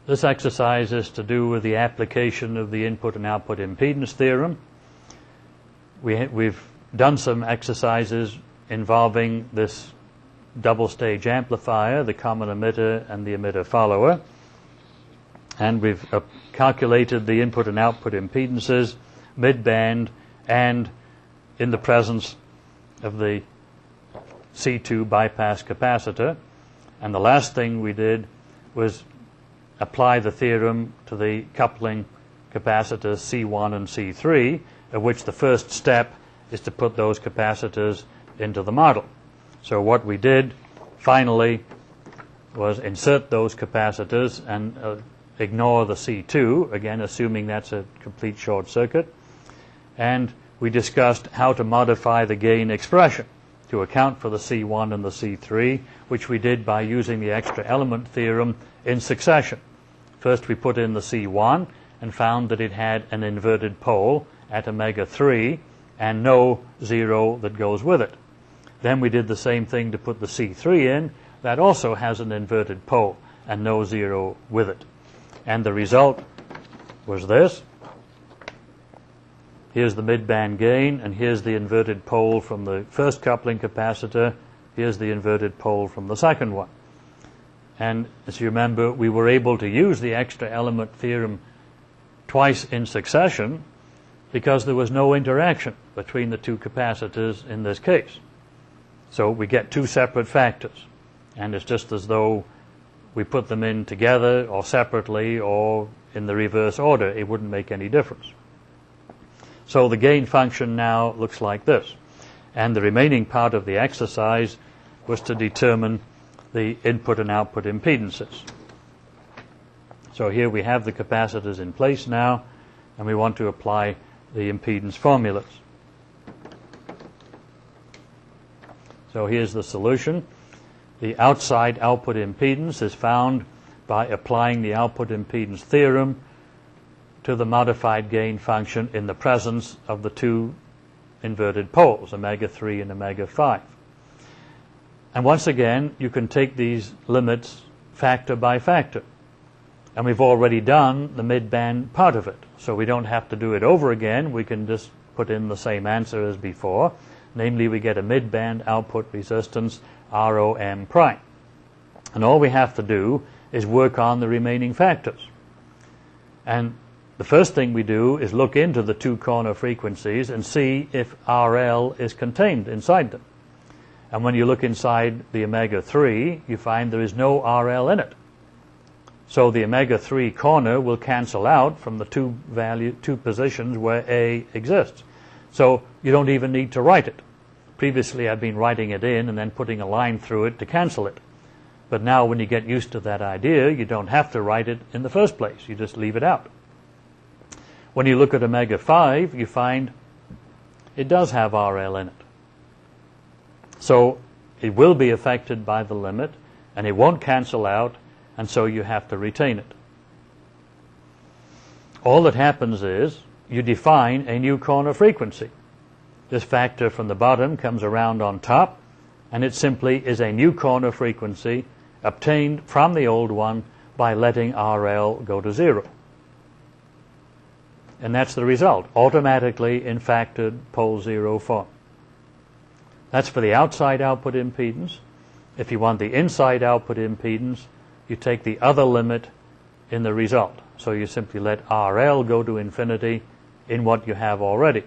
This exercise is to do with the application of the input and output impedance theorem. We've done some exercises involving this double-stage amplifier, the common emitter and the emitter follower. And we've calculated the input and output impedances, mid-band, and in the presence of the C2 bypass capacitor. And the last thing we did was apply the theorem to the coupling capacitors C1 and C3, of which the first step is to put those capacitors into the model. So what we did finally was insert those capacitors and ignore the C2, again assuming that's a complete short circuit. And we discussed how to modify the gain expression to account for the C1 and the C3, which we did by using the extra element theorem in succession. First we put in the C1 and found that it had an inverted pole at omega 3 and no zero that goes with it. Then we did the same thing to put the C3 in. That also has an inverted pole and no zero with it. And the result was this. Here's the mid-band gain, and here's the inverted pole from the first coupling capacitor. Here's the inverted pole from the second one. And as you remember, we were able to use the extra element theorem twice in succession because there was no interaction between the two capacitors in this case. So we get two separate factors, and it's just as though we put them in together or separately or in the reverse order. It wouldn't make any difference. So the gain function now looks like this. And the remaining part of the exercise was to determine the input and output impedances. So here we have the capacitors in place now, and we want to apply the impedance formulas. So here's the solution. The outside output impedance is found by applying the output impedance theorem to the modified gain function in the presence of the two inverted poles, omega 3 and omega 5. And once again, you can take these limits factor by factor. And we've already done the mid-band part of it, so we don't have to do it over again. We can just put in the same answer as before. Namely, we get a mid-band output resistance ROM prime. And all we have to do is work on the remaining factors. And the first thing we do is look into the two corner frequencies and see if RL is contained inside them. And when you look inside the omega 3, you find there is no RL in it. So the omega 3 corner will cancel out from the two positions where A exists. So you don't even need to write it. Previously I've been writing it in and then putting a line through it to cancel it. But now when you get used to that idea, you don't have to write it in the first place. You just leave it out. When you look at omega 5, you find it does have RL in it. So it will be affected by the limit, and it won't cancel out, and so you have to retain it. All that happens is you define a new corner frequency. This factor from the bottom comes around on top, and it simply is a new corner frequency obtained from the old one by letting RL go to 0. And that's the result, automatically in factored pole 0 form. That's for the outside output impedance. If you want the inside output impedance, you take the other limit in the result. So you simply let RL go to infinity in what you have already.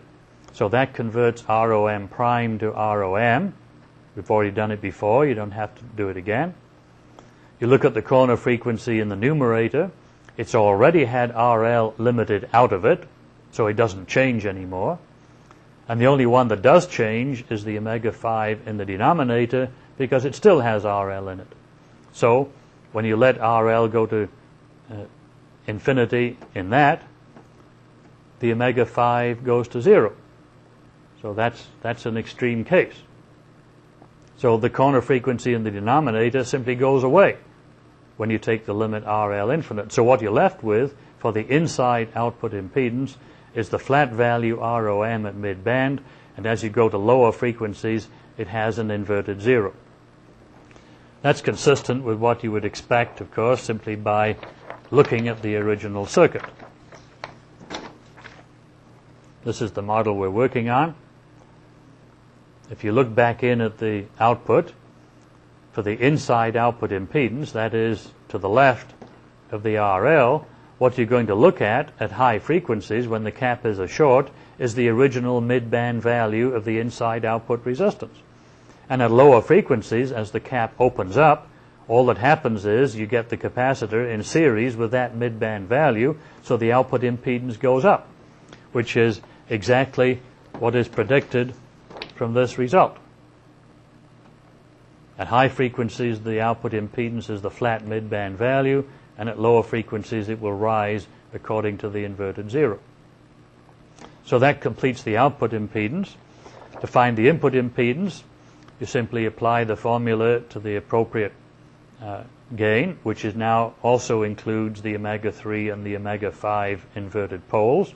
So that converts ROM prime to ROM. We've already done it before. You don't have to do it again. You look at the corner frequency in the numerator. It's already had RL limited out of it, so it doesn't change anymore. And the only one that does change is the omega 5 in the denominator, because it still has RL in it. So when you let RL go to infinity in that, the omega 5 goes to 0. So that's an extreme case. So the corner frequency in the denominator simply goes away when you take the limit RL infinite. So what you're left with for the inside output impedance is the flat value ROM at mid-band, and as you go to lower frequencies, it has an inverted 0. That's consistent with what you would expect, of course, simply by looking at the original circuit. This is the model we're working on. If you look back in at the output, for the inside output impedance, that is to the left of the RL, what you're going to look at high frequencies when the cap is a short is the original mid-band value of the inside output resistance. And at lower frequencies, as the cap opens up, all that happens is you get the capacitor in series with that mid-band value, so the output impedance goes up, which is exactly what is predicted from this result. At high frequencies, the output impedance is the flat mid-band value, and at lower frequencies, it will rise according to the inverted zero. So that completes the output impedance. To find the input impedance, you simply apply the formula to the appropriate gain, which is now also includes the omega-3 and the omega-5 inverted poles.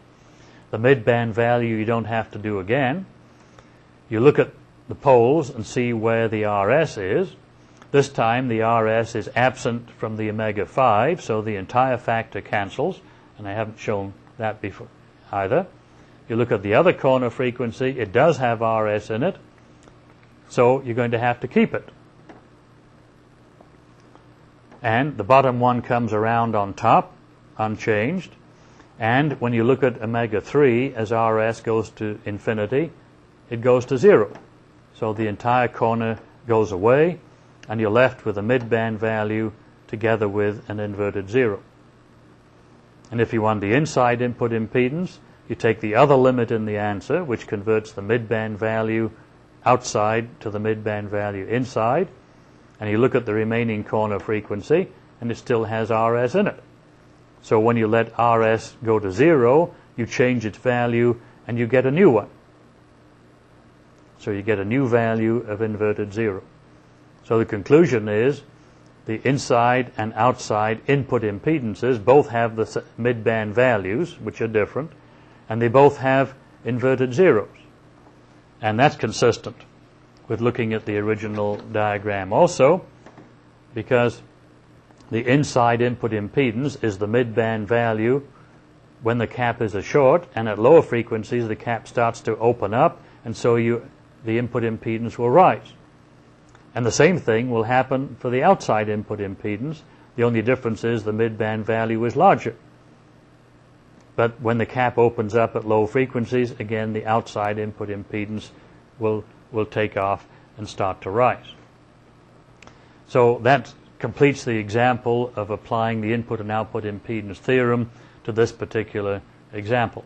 The mid-band value you don't have to do again. You look at the poles and see where the RS is. This time the RS is absent from the omega-5, so the entire factor cancels, and I haven't shown that before either. You look at the other corner frequency, it does have RS in it, so you're going to have to keep it. And the bottom one comes around on top, unchanged. And when you look at omega-3, as RS goes to infinity, it goes to 0. So the entire corner goes away, and you're left with a mid-band value together with an inverted 0. And if you want the inside input impedance, you take the other limit in the answer, which converts the mid-band value outside to the mid-band value inside, and you look at the remaining corner frequency, and it still has RS in it. So when you let RS go to 0, you change its value, and you get a new one. So you get a new value of inverted 0. So the conclusion is the inside and outside input impedances both have the mid-band values, which are different, and they both have inverted zeros. And that's consistent with looking at the original diagram also, because the inside input impedance is the mid-band value when the cap is a short, and at lower frequencies the cap starts to open up, and so the input impedance will rise. And the same thing will happen for the outside input impedance. The only difference is the mid-band value is larger. But when the cap opens up at low frequencies, again the outside input impedance will take off and start to rise. So that completes the example of applying the input and output impedance theorem to this particular example.